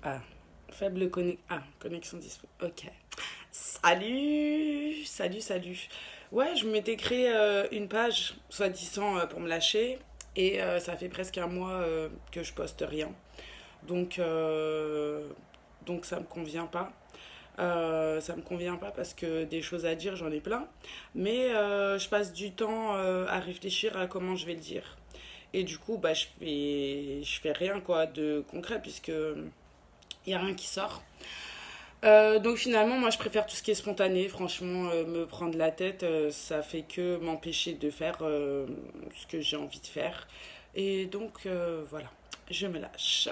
Ah, faible connexion. Ah, connexion dispo. Ok. Salut, salut, salut. Ouais, je m'étais créé une page, soi-disant, pour me lâcher. Et ça fait presque un mois que je poste rien. Donc, euh, donc ça me convient pas. Ça me convient pas parce que des choses à dire, j'en ai plein. Mais je passe du temps à réfléchir à comment je vais le dire. Et du coup, bah, je fais rien quoi de concret puisque il n'y a rien qui sort. Donc finalement, moi je préfère tout ce qui est spontané. Franchement, me prendre la tête, ça fait que m'empêcher de faire ce que j'ai envie de faire. Et donc voilà, je me lâche.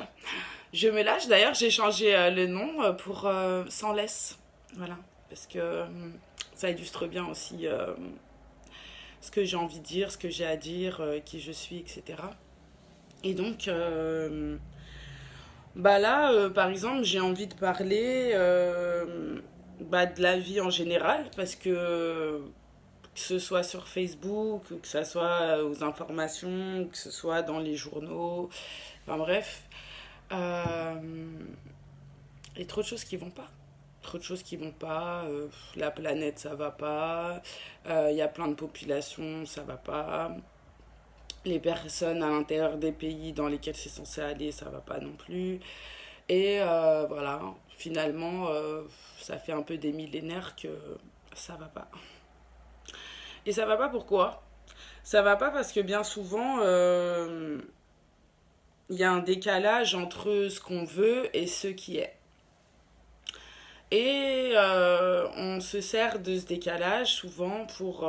Je me lâche. D'ailleurs, j'ai changé le nom pour Sans laisse. Voilà, parce que ça illustre bien aussi ce que j'ai envie de dire, ce que j'ai à dire, qui je suis, etc. Et donc, bah là, par exemple, j'ai envie de parler bah, de la vie en général, parce que ce soit sur Facebook, que ce soit aux informations, que ce soit dans les journaux, enfin bref, euh, et trop de choses qui vont pas. Trop de choses qui vont pas, la planète ça va pas, il y a plein de populations ça va pas, les personnes à l'intérieur des pays dans lesquels c'est censé aller ça va pas non plus. Et voilà, finalement, ça fait un peu des millénaires que ça va pas. Et ça va pas pourquoi? Ça va pas parce que bien souvent, il y a un décalage entre ce qu'on veut et ce qui est. Et on se sert de ce décalage souvent pour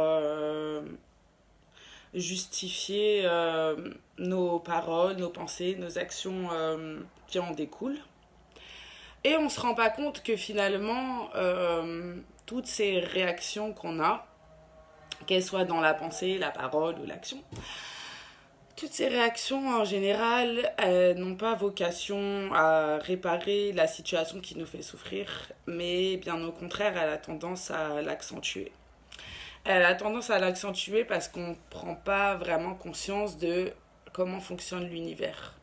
justifier nos paroles, nos pensées, nos actions qui en découlent. Et on se rend pas compte que finalement, toutes ces réactions qu'on a, qu'elles soient dans la pensée, la parole ou l'action, toutes ces réactions en général n'ont pas vocation à réparer la situation qui nous fait souffrir, mais bien au contraire, elle a tendance à l'accentuer. Elle a tendance à l'accentuer parce qu'on ne prend pas vraiment conscience de comment fonctionne l'univers.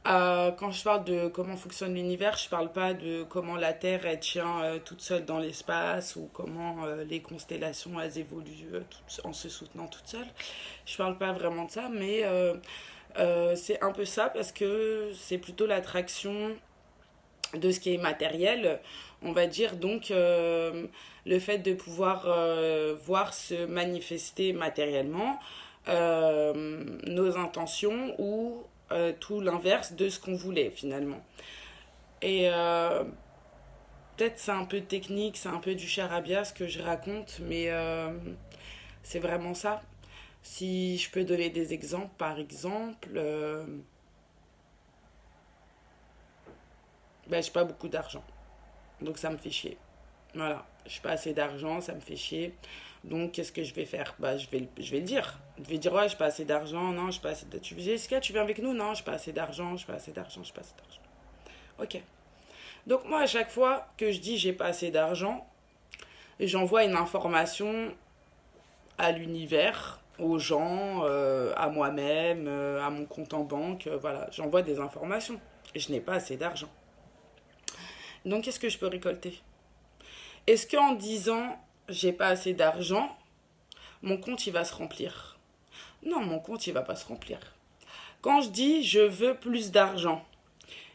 Quand je parle de comment fonctionne l'univers, je parle pas de comment la Terre elle tient toute seule dans l'espace ou comment les constellations elles évoluent en se soutenant toutes seules. Je parle pas vraiment de ça, mais c'est un peu ça parce que c'est plutôt l'attraction de ce qui est matériel, on va dire donc le fait de pouvoir voir se manifester matériellement nos intentions ou tout l'inverse de ce qu'on voulait finalement. Et peut-être c'est un peu technique, c'est un peu du charabia ce que je raconte, mais c'est vraiment ça. Si je peux donner des exemples, par exemple, ben, j'ai pas beaucoup d'argent, donc ça me fait chier. Voilà, je n'ai pas assez d'argent, ça me fait chier. Donc, qu'est-ce que je vais faire? Bah, je vais le dire. Je vais dire, ouais, j'ai pas assez d'argent, non, j'ai pas assez d'argent. Tu dis, Jessica, tu viens avec nous? Non, j'ai pas assez d'argent, j'ai pas assez d'argent, j'ai pas assez d'argent. Ok. Donc, moi, à chaque fois que je dis j'ai pas assez d'argent, j'envoie une information à l'univers, aux gens, à moi-même, à mon compte en banque. Voilà, j'envoie des informations. Et je n'ai pas assez d'argent. Donc, qu'est-ce que je peux récolter? Est-ce qu'en disant j'ai pas assez d'argent, mon compte il va se remplir? Non, mon compte il va pas se remplir. Quand je dis je veux plus d'argent,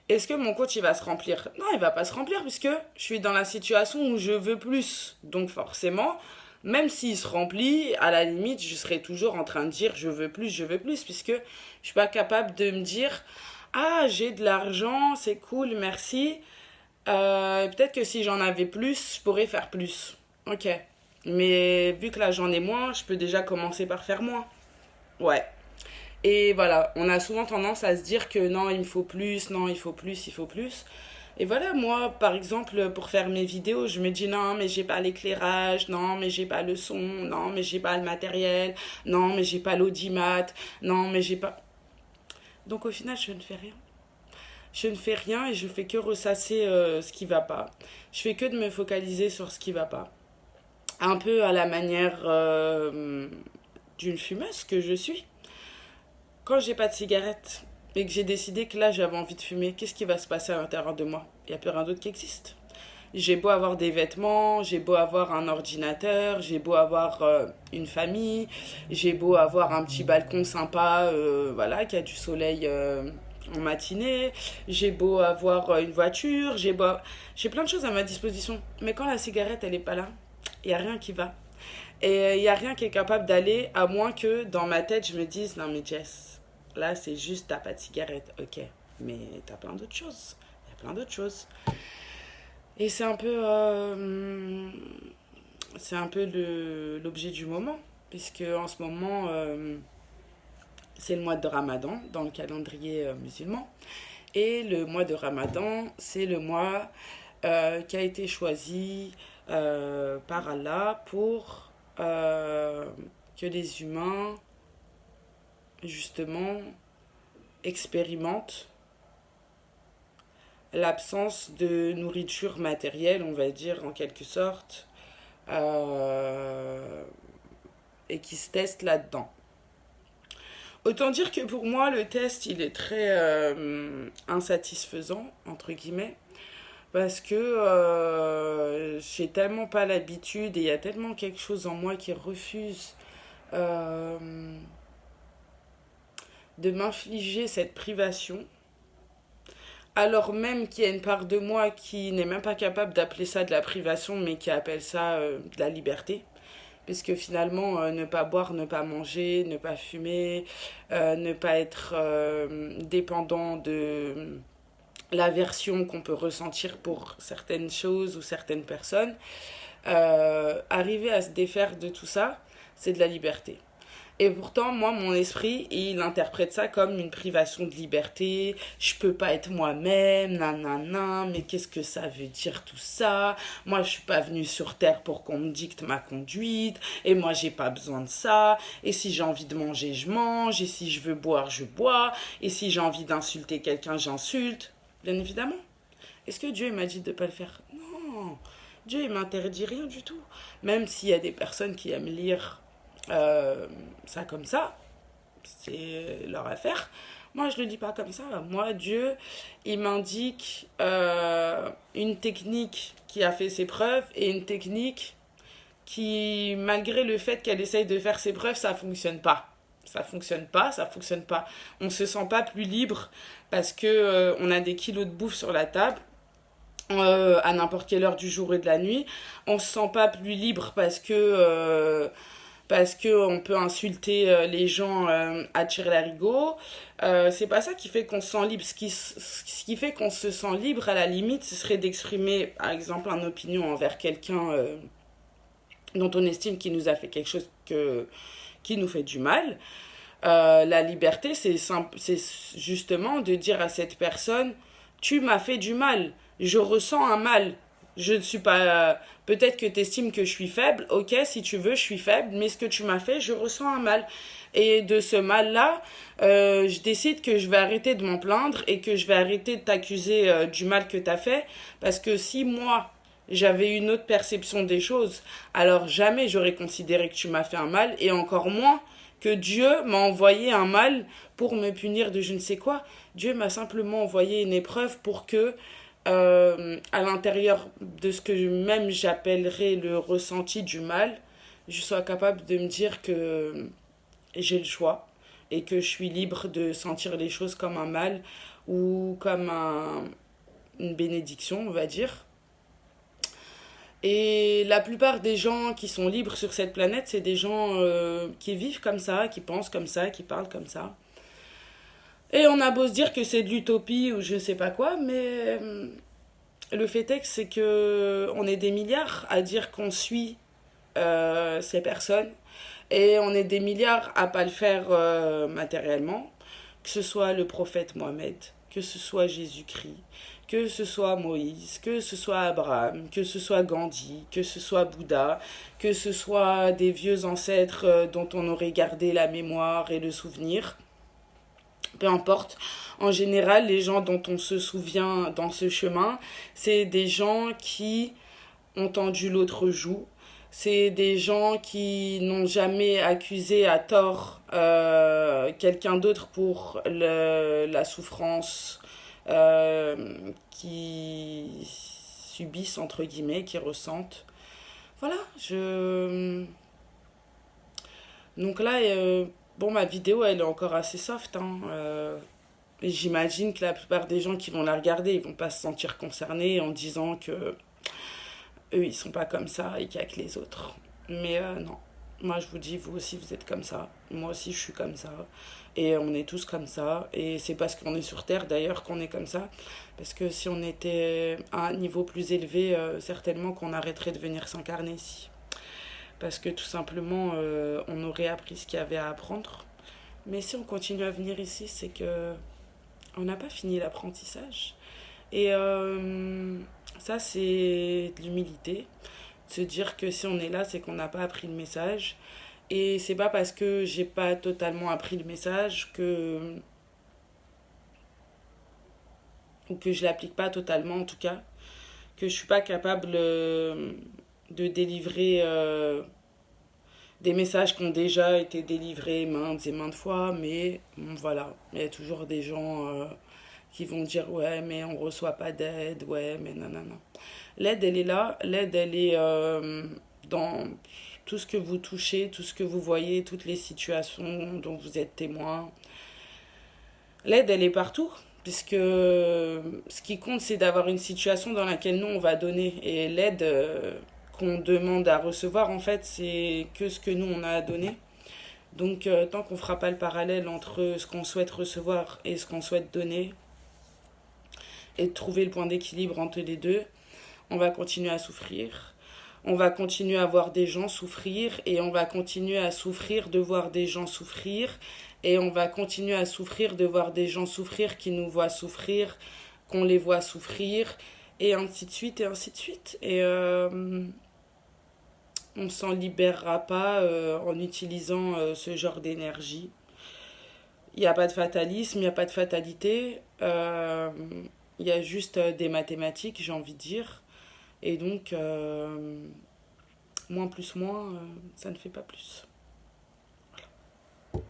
est-ce que mon compte il va se remplir? Non, il va pas se remplir puisque je suis dans la situation où je veux plus. Donc forcément, même s'il se remplit, à la limite, je serai toujours en train de dire je veux plus, puisque je suis pas capable de me dire ah j'ai de l'argent, c'est cool, merci. Peut-être que si j'en avais plus, je pourrais faire plus. Ok. Mais vu que là j'en ai moins, je peux déjà commencer par faire moins. Ouais. Et voilà, on a souvent tendance à se dire que non, il me faut plus, non, il faut plus, il faut plus. Et voilà, moi, par exemple, pour faire mes vidéos, je me dis non, mais j'ai pas l'éclairage, non, mais j'ai pas le son, non, mais j'ai pas le matériel, non, mais j'ai pas l'audimat, non, mais j'ai pas. Donc au final, je ne fais rien. Je ne fais rien et je fais que ressasser ce qui va pas. Je fais que de me focaliser sur ce qui va pas. Un peu à la manière d'une fumeuse que je suis. Quand j'ai pas de cigarette, et que j'ai décidé que là j'avais envie de fumer, qu'est-ce qui va se passer à l'intérieur de moi? Il n'y a plus rien d'autre qui existe. J'ai beau avoir des vêtements, j'ai beau avoir un ordinateur, j'ai beau avoir une famille, j'ai beau avoir un petit balcon sympa, voilà, qui a du soleil en matinée, j'ai beau avoir une voiture, j'ai plein de choses à ma disposition. Mais quand la cigarette, elle est pas là, il n'y a rien qui va. Et il n'y a rien qui est capable d'aller, à moins que dans ma tête, je me dise, non mais Jess, là c'est juste, t'as pas de cigarette, ok, mais t'as plein d'autres choses. Il y a plein d'autres choses. Et c'est un peu l'objet du moment, puisque en ce moment, c'est le mois de Ramadan dans le calendrier musulman. Et le mois de Ramadan, c'est le mois qui a été choisi par Allah pour que les humains, justement, expérimentent l'absence de nourriture matérielle, on va dire, en quelque sorte, euh, et qui se testent là-dedans. Autant dire que pour moi, le test, il est très insatisfaisant, entre guillemets, parce que j'ai tellement pas l'habitude et il y a tellement quelque chose en moi qui refuse euh, de m'infliger cette privation, alors même qu'il y a une part de moi qui n'est même pas capable d'appeler ça de la privation, mais qui appelle ça de la liberté. Puisque finalement, ne pas boire, ne pas manger, ne pas fumer, ne pas être dépendant de l'aversion qu'on peut ressentir pour certaines choses ou certaines personnes, arriver à se défaire de tout ça, c'est de la liberté. Et pourtant, moi, mon esprit, il interprète ça comme une privation de liberté. Je peux pas être moi-même, nanana, mais qu'est-ce que ça veut dire tout ça? Moi, je suis pas venue sur Terre pour qu'on me dicte ma conduite. Et moi, j'ai pas besoin de ça. Et si j'ai envie de manger, je mange. Et si je veux boire, je bois. Et si j'ai envie d'insulter quelqu'un, j'insulte. Bien évidemment. Est-ce que Dieu m'a dit de pas le faire? Non. Dieu, il m'interdit rien du tout. Même s'il y a des personnes qui aiment lire ça comme ça, c'est leur affaire. Moi, je le dis pas comme ça. Moi, Dieu, il m'indique une technique qui a fait ses preuves et une technique qui, malgré le fait qu'elle essaye de faire ses preuves, ça fonctionne pas. Ça fonctionne pas, ça fonctionne pas. On se sent pas plus libre parce que on a des kilos de bouffe sur la table. À n'importe quelle heure du jour et de la nuit. On se sent pas plus libre parce que on peut insulter les gens à tire-larigot. C'est pas ça qui fait qu'on se sent libre. Ce qui fait qu'on se sent libre, à la limite, ce serait d'exprimer, par exemple, une opinion envers quelqu'un dont on estime qu'il nous a fait quelque chose qui nous fait du mal. La liberté, c'est justement de dire à cette personne, tu m'as fait du mal, je ressens un mal. Je ne suis pas. Peut-être que tu estimes que je suis faible. Ok, si tu veux, je suis faible. Mais ce que tu m'as fait, je ressens un mal. Et de ce mal-là, je décide que je vais arrêter de m'en plaindre et que je vais arrêter de t'accuser du mal que tu as fait. Parce que si moi, j'avais une autre perception des choses, alors jamais j'aurais considéré que tu m'as fait un mal. Et encore moins que Dieu m'a envoyé un mal pour me punir de je ne sais quoi. Dieu m'a simplement envoyé une épreuve pour que à l'intérieur de ce que même j'appellerais le ressenti du mal, je sois capable de me dire que j'ai le choix et que je suis libre de sentir les choses comme un mal ou comme une bénédiction, on va dire. Et la plupart des gens qui sont libres sur cette planète, c'est des gens qui vivent comme ça, qui pensent comme ça, qui parlent comme ça. Et on a beau se dire que c'est de l'utopie ou je sais pas quoi, mais le fait est que c'est que on est des milliards à dire qu'on suit ces personnes et on est des milliards à pas le faire matériellement, que ce soit le prophète Mohammed, que ce soit Jésus-Christ, que ce soit Moïse, que ce soit Abraham, que ce soit Gandhi, que ce soit Bouddha, que ce soit des vieux ancêtres dont on aurait gardé la mémoire et le souvenir. Peu importe. En général, les gens dont on se souvient dans ce chemin, c'est des gens qui ont tendu l'autre joue, C'est des gens qui n'ont jamais accusé à tort quelqu'un d'autre pour la souffrance qui subissent, entre guillemets, qui ressentent. Voilà, Donc là, bon, ma vidéo, elle est encore assez soft, hein. Et j'imagine que la plupart des gens qui vont la regarder, ils vont pas se sentir concernés en disant que eux, ils sont pas comme ça et qu'il y a que les autres. Mais non. Moi, je vous dis, vous aussi, vous êtes comme ça. Moi aussi, je suis comme ça. Et on est tous comme ça. Et c'est parce qu'on est sur Terre, d'ailleurs, qu'on est comme ça. Parce que si on était à un niveau plus élevé, certainement qu'on arrêterait de venir s'incarner ici. Parce que tout simplement, on aurait appris ce qu'il y avait à apprendre. Mais si on continue à venir ici, c'est que on n'a pas fini l'apprentissage. Et ça, c'est de l'humilité. De se dire que si on est là, c'est qu'on n'a pas appris le message. Et c'est pas parce que j'ai pas totalement appris le message ou que je l'applique pas totalement en tout cas, que je suis pas capable de délivrer des messages qui ont déjà été délivrés maintes et maintes fois, mais bon, voilà, il y a toujours des gens qui vont dire ouais, mais on reçoit pas d'aide, ouais, mais non, non, non. L'aide, elle est là, l'aide, elle est dans tout ce que vous touchez, tout ce que vous voyez, toutes les situations dont vous êtes témoin. L'aide, elle est partout, puisque ce qui compte, c'est d'avoir une situation dans laquelle nous, on va donner. Et l'aide qu'on demande à recevoir, en fait, c'est que ce que nous, on a à donner. Donc, tant qu'on ne fera pas le parallèle entre ce qu'on souhaite recevoir et ce qu'on souhaite donner, et de trouver le point d'équilibre entre les deux, on va continuer à souffrir. On va continuer à voir des gens souffrir et on va continuer à souffrir de voir des gens souffrir et on va continuer à souffrir de voir des gens souffrir qui nous voient souffrir, qu'on les voit souffrir et ainsi de suite et ainsi de suite. Et on s'en libérera pas en utilisant ce genre d'énergie. Il n'y a pas de fatalisme, il n'y a pas de fatalité. Il y a juste des mathématiques, j'ai envie de dire. Et donc, moins plus moins, ça ne fait pas plus. Voilà.